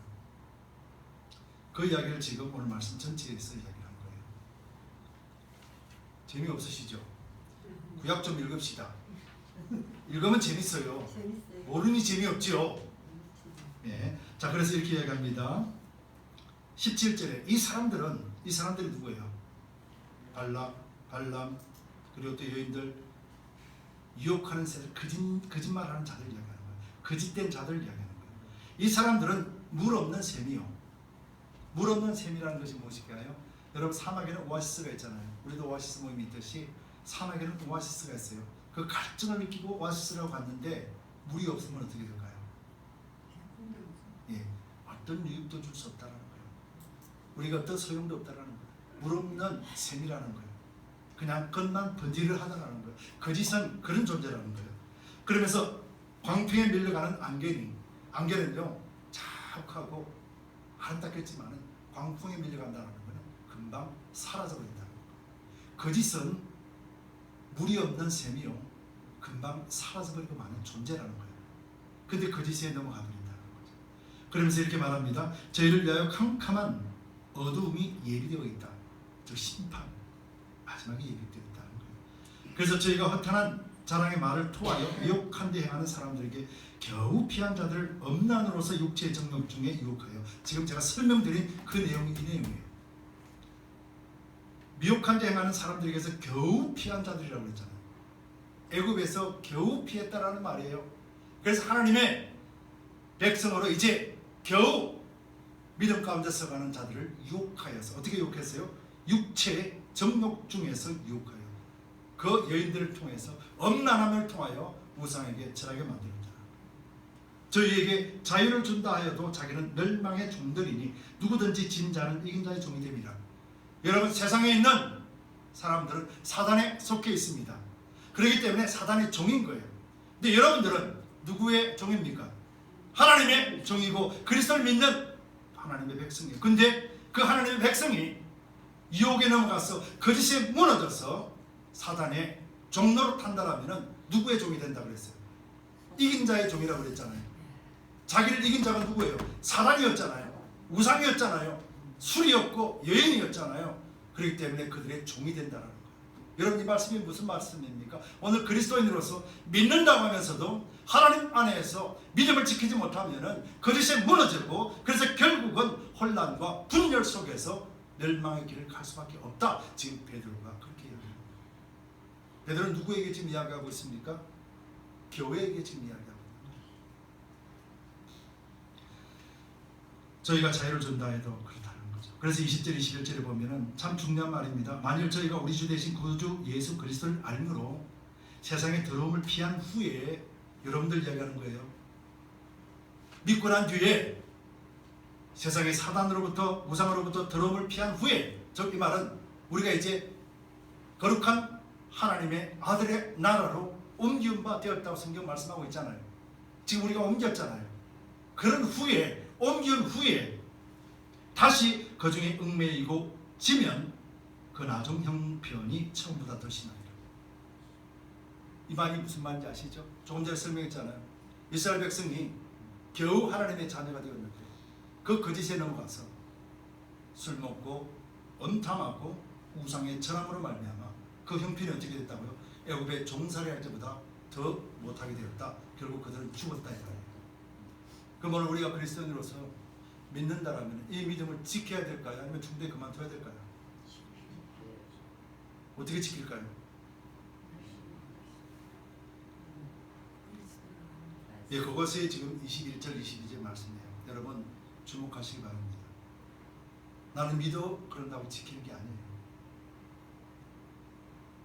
그 이야기를 지금 오늘 말씀 전체에서 이야기하는 거예요. 재미없으시죠? 구약 좀 읽읍시다. 읽으면 재밌어요. 모르니 재미없죠. 예. 자, 그래서 이렇게 이야기합니다. 17절에 이 사람들이 누구예요? 발람, 그리고 또 여인들, 유혹하는 새들, 거짓말하는 자들 이야기하는 거예요. 거짓된 자들 이야기하는 거예요. 이 사람들은 물 없는 샘이요. 물 없는 샘이라는 것이 무엇일까요? 여러분, 사막에는 오아시스가 있잖아요. 우리도 오아시스 모임이 있듯이 사막에는 오아시스가 있어요. 그 갈증을 느끼고 오아시스라고 갔는데 물이 없으면 어떻게 될까요? 예, 어떤 유익도 줄 수 없다는 거예요. 우리가 어떤 소용도 없다는 거예요. 물 없는 샘이라는 거예요. 그냥 겉만 번지를 하다라는 거예요. 거짓은 그런 존재라는 거예요. 그러면서 광풍에 밀려가는 안개는요 자욱하고 아름답겠지만은 광풍에 밀려간다는 것은 금방 사라져버린다는 거예요. 거짓은 물이 없는 샘이요 금방 사라져버리고 마는 존재라는 거예요. 근데 거짓에 넘어가 버린다는 거죠. 그러면서 이렇게 말합니다. 저희를 위하여 캄캄한 어두움이 예비되어 있다. 즉 심판, 마지막에 예비되어 있다는 거예요. 그래서 저희가 허탄한 자랑의 말을 토하여 미혹한 데 행하는 사람들에게 겨우 피한 자들을 엄난으로서 육체의 정욕 중에 유혹하여, 지금 제가 설명드린 그 내용이 이 내용이에요. 미혹한 데 행하는 사람들에게서 겨우 피한 자들이라고 했잖아요. 애굽에서 겨우 피했다라는 말이에요. 그래서 하나님의 백성으로 이제 겨우 믿음 가운데 서가는 자들을 유혹하여서, 어떻게 유혹했어요? 육체의 정욕 중에서 유혹하여 그 여인들을 통해서 엄란함을 통하여 우상에게 절하게 만들었다. 저희에게 자유를 준다 하여도 자기는 멸망의 종들이니 누구든지 진 자는 이긴 자의 종이 됩니다. 여러분, 세상에 있는 사람들은 사단에 속해 있습니다. 그렇기 때문에 사단의 종인 거예요. 근데 여러분들은 누구의 종입니까? 하나님의 종이고 그리스도를 믿는 하나님의 백성이에요. 근데 그 하나님의 백성이 유혹에 넘어가서 거짓에 무너져서 사단의 종로로 탄다라면 누구의 종이 된다고 그랬어요? 이긴 자의 종이라고 그랬잖아요. 자기를 이긴 자가 누구예요? 사단이었잖아요. 우상이었잖아요. 술이었고 여인이었잖아요. 그렇기 때문에 그들의 종이 된다는 거예요. 여러분, 이 말씀이 무슨 말씀입니까? 오늘 그리스도인으로서 믿는다고 하면서도 하나님 안에서 믿음을 지키지 못하면 거짓에 무너지고, 그래서 결국은 혼란과 분열 속에서 멸망의 길을 갈 수밖에 없다. 지금 베드로가 그렇게 이야기합니다. 베드로는 누구에게 지금 이야기하고 있습니까? 교회에게 지금 이야기하고 있습니다. 저희가 자유를 준다 해도 그렇다는 거죠. 그래서 20절 21절에 보면은 참 중요한 말입니다. 만일 저희가 우리 주 되신 구주 예수 그리스도를 알므로 세상의 더러움을 피한 후에, 여러분들 이야기하는 거예요. 믿고 난 뒤에 세상의 사단으로부터, 우상으로부터 더러움을 피한 후에, 즉 이 말은 우리가 이제 거룩한 하나님의 아들의 나라로 옮기운 바 되었다고 성경 말씀하고 있잖아요. 지금 우리가 옮겼잖아요. 그런 후에, 옮기운 후에 다시 그 중에 얽매이고 지면 그 나중 형편이 처음보다 더 심하리라. 이 말이 무슨 말인지 아시죠? 조금 전에 설명했잖아요. 이스라엘 백성이 겨우 하나님의 자녀가 되었는데 그 거짓에 넘어가서 술 먹고 엄탐하고 우상의 절함으로 말미암아 그 형편이 어떻게 됐다고요? 애굽의 종살이할 때보다 더 못하게 되었다. 결국 그들은 죽었다 이 말이에요. 그러므로 우리가 그리스도인으로서 믿는다라면 이 믿음을 지켜야 될까요? 아니면 중도에 그만둬야 될까요? 어떻게 지킬까요? 예, 그것이 지금 21절, 22절 말씀이에요. 여러분 주목하시기 바랍니다. 나는 믿어 그런다고 지키는 게 아니에요.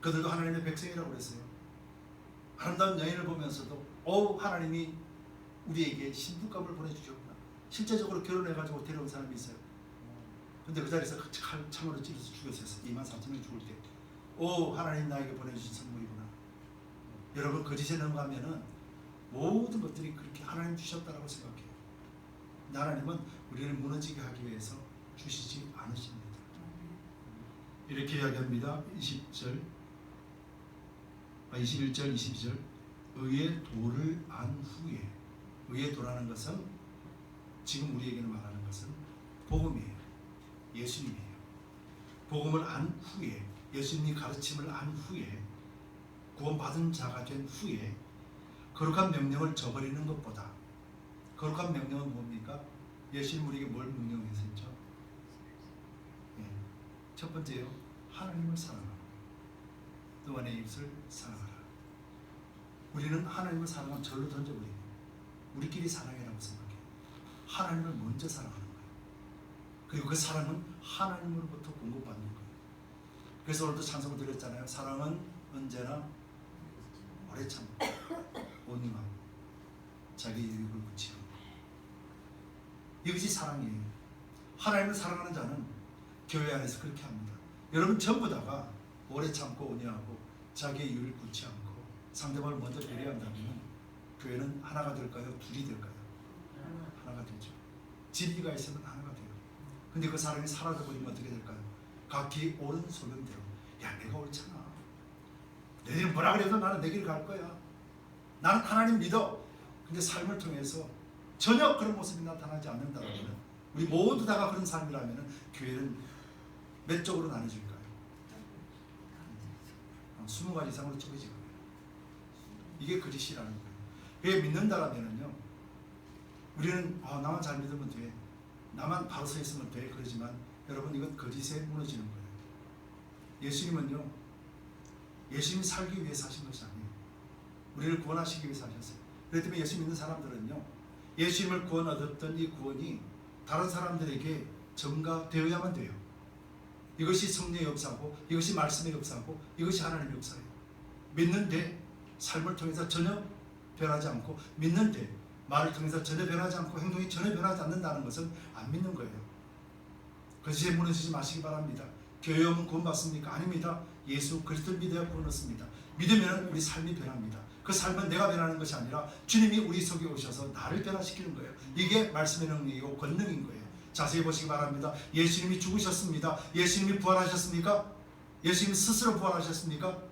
그들도 하나님의 백성이라고 그랬어요. 아름다운 여인을 보면서도 하나님이 우리에게 신부감을 보내주셨구나. 실제적으로 결혼해가지고 데려온 사람이 있어요. 근데 그 자리에서 창으로 찔러서 죽였어요. 24,000명이 죽을 때 하나님 나에게 보내주신 선물이구나. 여러분 거짓에 넘어가면은 모든 것들이 그렇게 하나님 주셨다라고 생각해요. 하나님은 우리를 무너지게 하기 위해서 주시지 않으십니다. 이렇게 이야기합니다. 21절, 22절 의의 도를 안 후에, 의의 도라는 것은 지금 우리에게는 말하는 것은 복음이에요. 예수님이에요. 복음을 안 후에, 예수님이 가르침을 안 후에, 구원받은 자가 된 후에 거룩한 명령을 저버리는 것보다, 거룩한 명령은 뭡니까? 예수님 우리에게 뭘 명령했었죠? 첫 번째요, 하나님을 사랑하라. 또 안의 이웃을 사랑하라. 우리는 하나님을 사랑하면 절로 던져버리고 우리끼리 사랑이라고 생각해요. 하나님을 먼저 사랑하는 거예요. 그리고 그 사랑은 하나님으로부터 공급받는 거예요. 그래서 오늘도 찬송을 드렸잖아요. 사랑은 언제나 오래 참고 온유하고 자기 유익을 굳히고, 이것이 사랑이에요. 하나님을 사랑하는 자는 교회 안에서 그렇게 합니다. 여러분 전부 다가 오래 참고 온유하고 자기의 유익을 굳지 않고 상대방을 먼저 배려한다면 교회는 하나가 될까요? 둘이 될까요? 하나가 되죠. 진리가 있으면 하나가 돼요. 근데 그 사람이 사라져버리면 어떻게 될까요? 각기 옳은 소견대로, 야 내가 옳잖아, 너희들 뭐라 그래도 나는 내 길 갈 거야, 나는 하나님 믿어. 근데 삶을 통해서 전혀 그런 모습이 나타나지 않는다면, 우리 모두 다가 그런 삶이라면 교회는 몇 쪽으로 나눠질까요? 20가지 이상으로 쪼개질 거예요. 이게 거짓이라는 거예요. 왜 믿는다라면요, 우리는 나만 잘 믿으면 돼, 나만 바로 서 있으면 돼, 그러지만 여러분 이건 거짓에 무너지는 거예요. 예수님은요, 예수님이 살기 위해 사신 것이 아니에요. 우리를 구원하시기 위해 사셨어요. 그렇기 때문에 예수 믿는 사람들은요, 예수님을 구원 얻었던 이 구원이 다른 사람들에게 전가되어야만 돼요. 이것이 성령의 역사고, 이것이 말씀의 역사고, 이것이 하나님의 역사예요. 믿는데 삶을 통해서 전혀 변하지 않고, 믿는데 말을 통해서 전혀 변하지 않고, 행동이 전혀 변하지 않는다는 것은 안 믿는 거예요. 거짓에 무너지지 마시기 바랍니다. 교회 오면 구원 받습니까? 아닙니다. 예수 그리스도를 믿어야 구원 얻습니다. 믿으면 우리 삶이 변합니다. 그 삶은 내가 변하는 것이 아니라 주님이 우리 속에 오셔서 나를 변화시키는 거예요. 이게 말씀의 능력이고 권능인 거예요. 자세히 보시기 바랍니다. 예수님이 죽으셨습니다. 예수님이 부활하셨습니까? 예수님이 스스로 부활하셨습니까?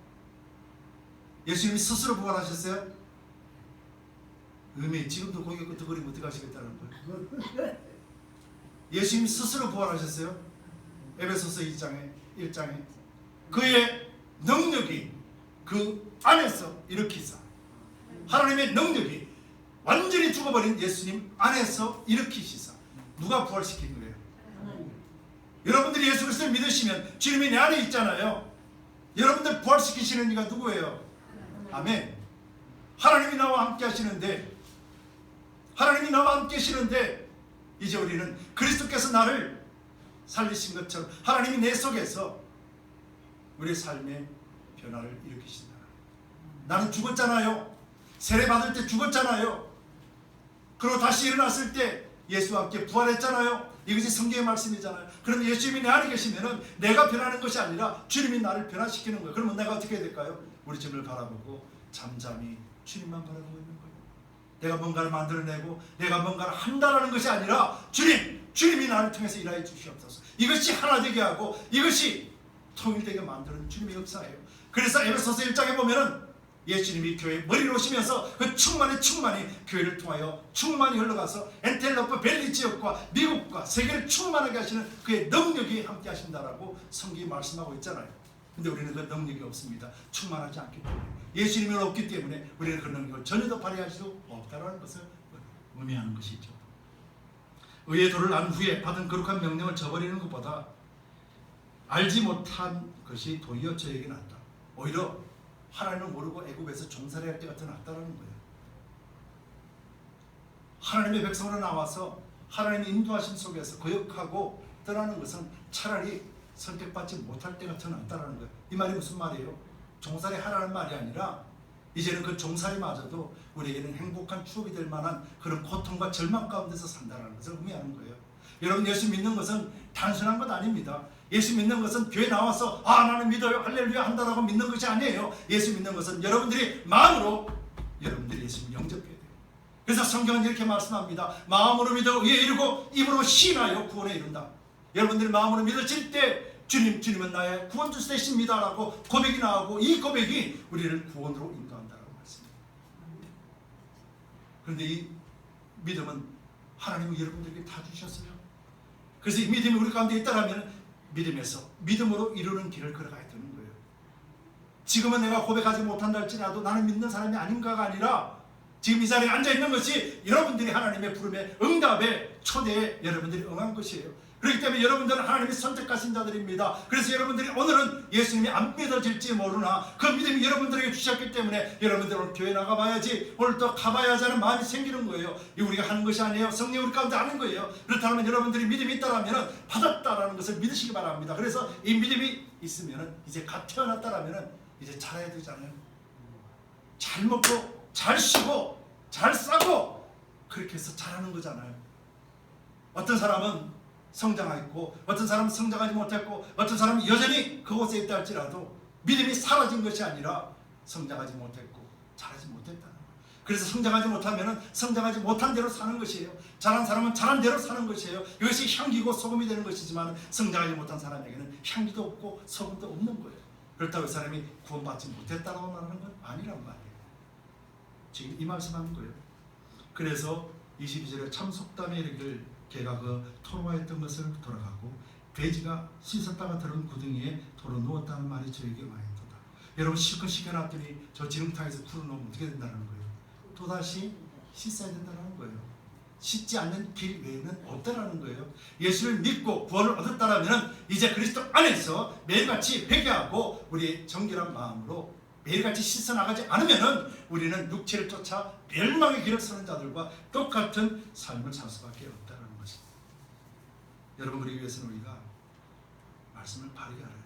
예수님이 스스로 부활하셨어요? 지금도 고개 끄덕거리면 어떻게 하시겠다는 거예요? 예수님이 스스로 부활하셨어요? 에베소서 1장에 그의 능력이 그 안에서 일으키사, 하나님의 능력이 완전히 죽어버린 예수님 안에서 일으키시사. 누가 부활시킨 거예요? 여러분들이 예수 그리스도를 믿으시면 주님이 내 안에 있잖아요. 여러분들 부활시키시는 이가 누구예요? 아멘. 하나님이 나와 함께 하시는데, 하나님이 나와 함께 하시는데 이제 우리는 그리스도께서 나를 살리신 것처럼 하나님이 내 속에서 우리의 삶의 변화를 일으키신다. 나는 죽었잖아요. 세례 받을 때 죽었잖아요. 그리고 다시 일어났을 때 예수와 함께 부활했잖아요. 이것이 성경의 말씀이잖아요. 그런데 예수님이 내 안에 계시면은 내가 변하는 것이 아니라 주님이 나를 변화시키는 거예요. 그러면 내가 어떻게 해야 될까요? 우리 주님을 바라보고 잠잠히 주님만 바라보고 있는 거예요. 내가 뭔가를 만들어내고 내가 뭔가를 한다라는 것이 아니라 주님이 나를 통해서 일하여 주시옵소서. 이것이 하나 되게 하고, 이것이 통일되게 만드는 주님의 역사예요. 그래서 에베소서 1장에 보면은 예수님이 교회 머리로 오시면서 그 충만히 교회를 통하여 충만히 흘러가서 엔텔러프 밸리 지역과 미국과 세계를 충만하게 하시는 그의 능력이 함께 하신다라고 성경이 말씀하고 있잖아요. 근데 우리는 그 능력이 없습니다. 충만하지 않기 때문에, 예수님이 없기 때문에 우리는 그 능력을 전혀 더 발휘할 수 없다는 것을 의미하는 것이죠. 의의 도를 안 후에 받은 거룩한 명령을 저버리는 것보다 알지 못한 것이 도리어 저에게 낫다. 오히려 하나님을 모르고 애굽에서 종살이 할 때가 더 낫다는 거예요. 하나님의 백성으로 나와서 하나님의 인도하심 속에서 거역하고 떠나는 것은 차라리 선택받지 못할 때가 더 낫다는 거예요. 이 말이 무슨 말이에요? 종살이 하라는 말이 아니라 이제는 그 종살이마저도 우리에게는 행복한 추억이 될 만한 그런 고통과 절망 가운데서 산다는 것을 의미하는 거예요. 여러분, 예수 믿는 것은 단순한 것 아닙니다. 예수 믿는 것은 교회 나와서 나는 믿어요 할렐루야 한다라고 믿는 것이 아니에요. 예수 믿는 것은 여러분들이 마음으로 여러분들이 예수님 영접해야 돼요. 그래서 성경은 이렇게 말씀합니다. 마음으로 믿어 의에 이르고 입으로 시인하여 구원에 이른다. 여러분들이 마음으로 믿어질 때 주님은 나의 구원주 되십니다 라고 고백이 나오고, 이 고백이 우리를 구원으로 인도한다라고 말씀합니다. 그런데 이 믿음은 하나님이 여러분들에게 다 주셨어요. 그래서 이 믿음이 우리 가운데 있다라면 믿음에서 믿음으로 이루는 길을 걸어가야 되는 거예요. 지금은 내가 고백하지 못한다 할지라도 나는 믿는 사람이 아닌가가 아니라 지금 이 자리에 앉아있는 것이 여러분들이 하나님의 부름에 응답에 초대에 여러분들이 응한 것이에요. 그렇기 때문에 여러분들은 하나님이 선택하신 자들입니다. 그래서 여러분들이 오늘은 예수님이 안 믿어질지 모르나 그 믿음이 여러분들에게 주셨기 때문에 여러분들 오늘 교회 나가봐야지, 오늘 또 가봐야지 하는 마음이 생기는 거예요. 이거 우리가 하는 것이 아니에요. 성령 우리 가운데 하는 거예요. 그렇다면 여러분들이 믿음이 있다라면 받았다라는 것을 믿으시기 바랍니다. 그래서 이 믿음이 있으면 이제 갓 태어났다라면 이제 자라야 되잖아요. 잘 먹고 잘 쉬고 잘 싸고 그렇게 해서 자라는 거잖아요. 어떤 사람은 성장했고 어떤 사람은 성장하지 못했고 어떤 사람은 여전히 그곳에 있다 할지라도 믿음이 사라진 것이 아니라 성장하지 못했고 자라지 못했다는 거예요. 그래서 성장하지 못하면 성장하지 못한 대로 사는 것이에요. 자란 사람은 자란 대로 사는 것이에요. 이것이 향기고 소금이 되는 것이지만 성장하지 못한 사람에게는 향기도 없고 소금도 없는 거예요. 그렇다고 그 사람이 구원받지 못했다고 말하는 건 아니란 말이에요. 지금 이 말씀하는 거예요. 그래서 22절에 참 속담에 이르기를 개가 그 토로하였던 것을 돌아가고 돼지가 씻었다가 들은 구덩이에 도로 누웠다는 말이 저에게 와있도다. 여러분, 실컷 씻겨놨더니 저 지름탕에서 풀어놓으면 어떻게 된다는 거예요? 또다시 씻어야 된다는 거예요. 씻지 않는 길 외에는 없다라는 거예요. 예수를 믿고 구원을 얻었다라면 이제 그리스도 안에서 매일같이 회개하고 우리의 정결한 마음으로 매일같이 씻어나가지 않으면 우리는 육체를 쫓아 멸망의 길을 서는 자들과 똑같은 삶을 살 수밖에 없다는 것입니다. 여러분, 그러기 위해서는 우리가 말씀을 바르게 알아야 돼요.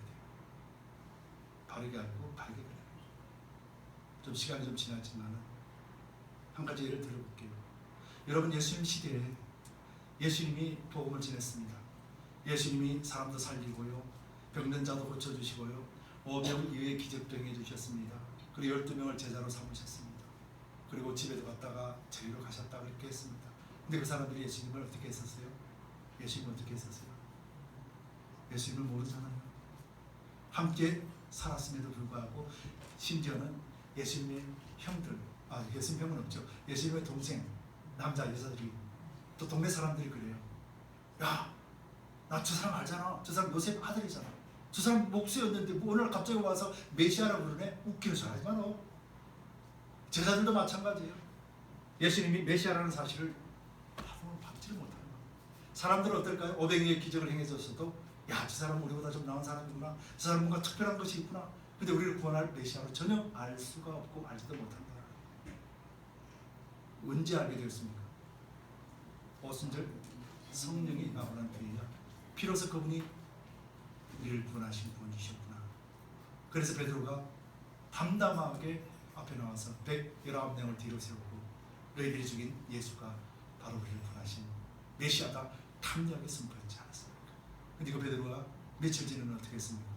바르게 알고 바르게 그려야 돼요. 좀 시간이 좀 지났지만 한 가지 예를 들어볼게요. 여러분, 예수님 시대에 예수님이 복음을 전했습니다. 예수님이 사람도 살리고요, 병든 자도 고쳐주시고요, 5명 이외의 기적도 행해주셨습니다. 그리고 12명을 제자로 삼으셨습니다. 그리고 집에도 갔다가 저리로 가셨다 그렇게 했습니다. 근데 그 사람들이 예수님을 어떻게 했었어요? 예수님을 어떻게 했었어요? 예수님을 모르잖아요. 함께 살았음에도 불구하고 심지어는 예수님의 형들, 예수님 형은 없죠. 예수님의 동생, 남자 여자들이, 또 동네 사람들이 그래요. 야, 나 저 사람 알잖아. 저 사람 요셉 아들이잖아. 저 사람 목수였는데 오늘 갑자기 와서 메시아라고 그러네. 웃기는 소리 하지 마라. 제자들도 마찬가지예요. 예수님이 메시아라는 사실을 받지를 못하는 거예요. 사람들은 어떨까요? 500의 기적을 행해줬어도 야, 저 사람은 우리보다 좀 나은 사람이구나. 저 사람 뭔가 특별한 것이 있구나. 근데 우리를 구원할 메시아로 전혀 알 수가 없고 알지도 못한다. 언제 알게 되었습니까? 오순절 성령이 나오는 뒤에야 비로소 그분이 우리를 구원하신 분이셨구나. 그래서 베드로가 담담하게 앞에 나와서 119명을 뒤로 세우고 너희들이 죽인 예수가 바로 우리를 구원하신 메시아다 탐나게 선포했지 않았습니까? 근데 그 베드로가 며칠 전에는 어떻게 했습니까?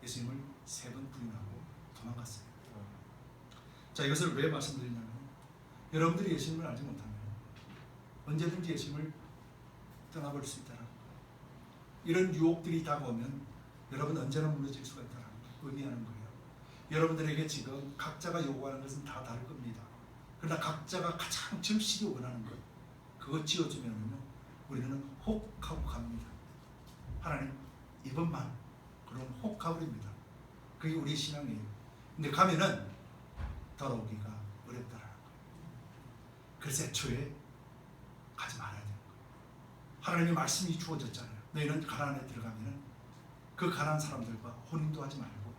예수님을 3번 부인하고 도망갔어요. 자, 이것을 왜 말씀드리냐면 여러분들이 예수님을 알지 못하면 언제든지 예수님을 떠나버릴 수 있다는 거예요. 이런 유혹들이 다가오면 여러분 언제나 무너질 수가 있다는 걸 의미하는 거예요. 여러분들에게 지금 각자가 요구하는 것은 다 다를 겁니다. 그러나 각자가 가장 절실히 원하는 것, 그거 지어주면요 우리는 혹하고 갑니다. 하나님 이번만 그럼 혹하버립니다. 그게 우리 신앙이에요. 근데 가면은 돌아오기가 어렵다라는 거예요. 그래서 애초에 가지 말아야 돼요. 하나님의 말씀이 주어졌잖아요. 너희는 가나안 안에 들어가면은 그 가나안 사람들과 혼인도 하지 말고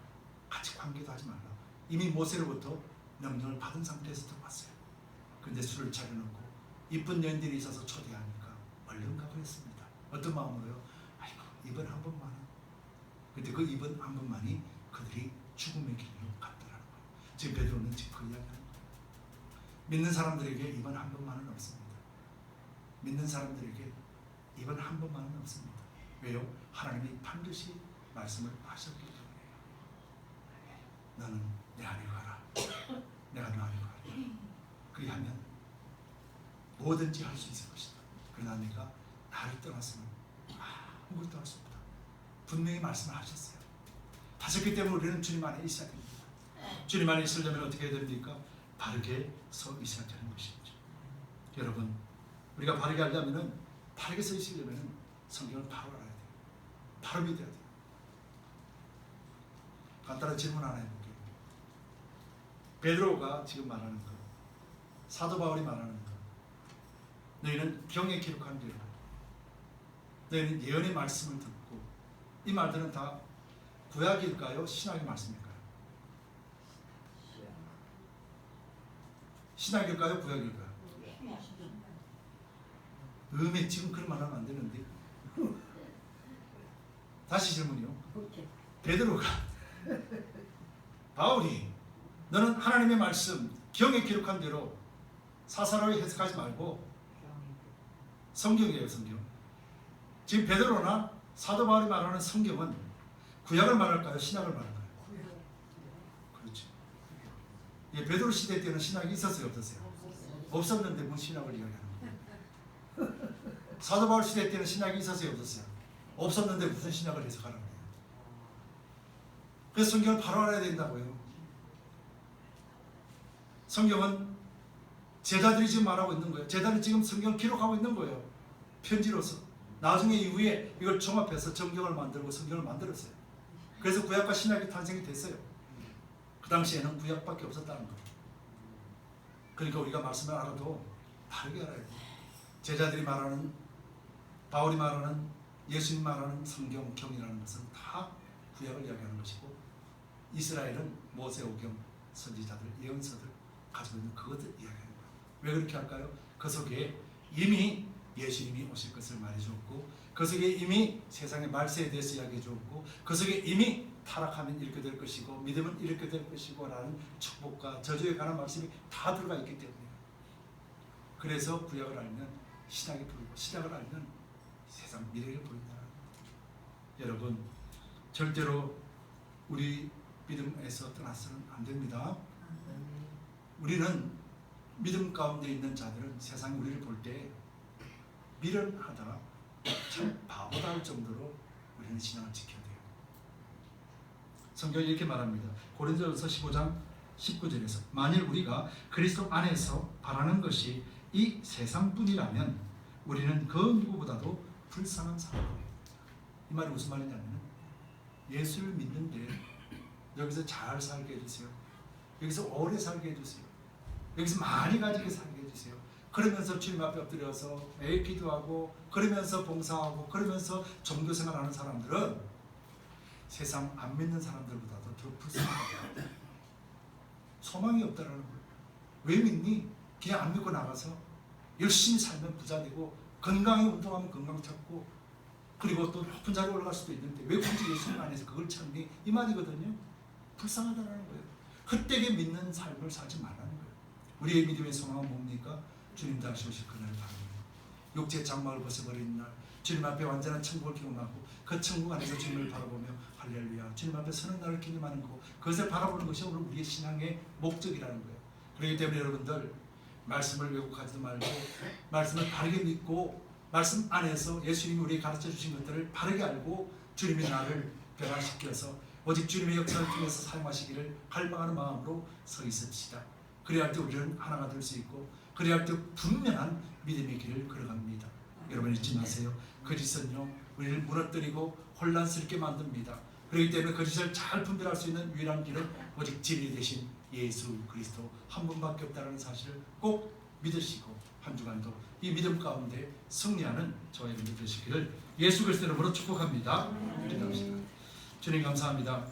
같이 관계도 하지 말라. 이미 모세로부터 명령을 받은 상태에서 들어왔어요. 근데 술을 차려놓고 이쁜 여인들이 있어서 초대하니까 얼른 가버렸습니다. 어떤 마음으로요? 아이고 이번 한 번만은. 근데 그 이번 한 번만이 그들이 죽음의 길로 갔더라는 거예요. 지금 베드로는 지금 그 이야기하는 거예요. 믿는 사람들에게 이번 한 번만은 없습니다. 믿는 사람들에게 이번 한 번만은 없습니다. 왜요? 하나님이 반드시 말씀을 하셨기 때문이에요. 너는 내 안에 가라. 내가 너 안에 가라. 그리하면 뭐든지 할 수 있을 것이다. 그러나 내가 나를 떠났으면 아무것도 할 수 없다. 분명히 말씀을 하셨어요. 하셨기 때문에 우리는 주님 안에 있어야 됩니다. 주님 안에 있으려면 어떻게 해야 됩니까? 바르게 서 있어야 되는 것이죠. 여러분, 우리가 바르게 하려면 바르게 서 있으려면 성경을 바로 알아야 돼요. 바로 믿어야 돼요. 간단한 질문 하나 해볼게요. 베드로가 지금 말하는 것, 사도 바울이 말하는 것, 너희는 경에 기록한 대로 너희는 예언의 말씀을 듣고, 이 말들은 다 구약일까요? 신약의 말씀일까요? 신약일까요? 구약일까요? 지금 그런 말 하면 안 되는데. 다시 질문이요. 베드로가 바울이 너는 하나님의 말씀 경에 기록한 대로 사사로이 해석하지 말고 성경이에요. 성경. 지금 베드로나 사도 바울이 말하는 성경은 구약을 말할까요? 신약을 말할까요? 그렇죠. 예, 베드로 시대 때는 신약이 있었어요? 없었어요? 없었는데 무슨 신약을 이야기하는 거예요? 사도 바울 시대 때는 신약이 있었어요? 없었어요? 없었는데 무슨 신약을 해석하는 거예요? 그래서 성경을 바로 알아야 된다고요. 성경은 제자들이 지금 말하고 있는 거예요. 제자들이 지금 성경을 기록하고 있는 거예요. 편지로서. 나중에 이후에 이걸 종합해서 정경을 만들고 성경을 만들었어요. 그래서 구약과 신약이 탄생이 됐어요. 그 당시에는 구약밖에 없었다는 거예요. 그러니까 우리가 말씀을 알아도 다르게 알아야 돼요. 제자들이 말하는, 바울이 말하는, 예수님 말하는 성경이라는 것은 다 구약을 이야기하는 것이고, 이스라엘은 모세오경, 선지자들, 예언서들 가지고 있는 그것을 이야기하는 거예요. 왜 그렇게 할까요? 그 속에 이미 예수님이 오실 것을 말해주었고, 그 속에 이미 세상의 말세에 대해서 이야기해 주었고, 그 속에 이미 타락하면 이렇게 될 것이고 믿으면 이렇게 될 것이고 라는 축복과 저주에 관한 말씀이 다 들어가 있기 때문이에요. 그래서 구약을 알면 신약이 보이고, 신약을 알면 세상 미래를 보인다. 여러분, 절대로 우리 믿음에서 떠나서는 안 됩니다. 우리는 믿음 가운데 있는 자들은 세상이 우리를 볼 때 미련하다, 참 바보다 할 정도로 우리는 신앙을 지켜야 돼요. 성경이 이렇게 말합니다. 고린도전서 15장 19절에서 만일 우리가 그리스도 안에서 바라는 것이 이 세상뿐이라면 우리는 그 누구보다도 불쌍한 사람이에요. 이 말이 무슨 말이냐면, 예수를 믿는데 여기서 잘 살게 해주세요. 여기서 오래 살게 해주세요. 여기서 많이 가지게 살게 해주세요. 그러면서 주님 앞에 엎드려서 매일 기도하고, 그러면서 봉사하고, 그러면서 종교생활하는 사람들은 세상 안 믿는 사람들보다도 더 불쌍하다. 소망이 없다는 거예요. 왜 믿니? 그냥 안 믿고 나가서 열심히 살면 부자 되고, 건강히 운동하면 건강 찾고, 그리고 또 높은 자리에 올라갈 수도 있는데 왜 굳이 예수님 안에서 그걸 찾니? 이 말이거든요. 불쌍하다는 거예요. 헛되게 믿는 삶을 살지 말라는 거예요. 우리의 믿음의 소망은 뭡니까? 주님 다시 오실 그날을 바랍니다. 육체의 장막을 벗어버리는 날, 주님 앞에 완전한 천국을 경험하고, 그 천국 안에서 주님을 바라보며 할렐루야, 주님 앞에 서는 날을 기념하는 거고, 그것을 바라보는 것이 오늘 우리의 신앙의 목적이라는 거예요. 그렇기 때문에 여러분들, 말씀을 왜곡하지도 말고 말씀을 바르게 믿고 말씀 안에서 예수님이 우리에게 가르쳐 주신 것들을 바르게 알고 주님의 나를 변화시켜서 오직 주님의 역사를 통해서 사용하시기를 갈망하는 마음으로 서 있읍시다. 그래야 할 때 우리는 하나가 될 수 있고, 그래야 할 때 분명한 믿음의 길을 걸어갑니다. 여러분 잊지 마세요. 거짓은요 우리를 무너뜨리고 혼란스럽게 만듭니다. 그렇기 때문에 거짓을 잘 분별할 수 있는 유일한 길은 오직 진리 되신 예수 그리스도 한 분밖에 없다는 사실을 꼭 믿으시고, 한 주간도 이 믿음 가운데 승리하는 저와 여러분들 되시기를 예수 그리스도 이름으로 축복합니다. 기도합시다. 주님 감사합니다.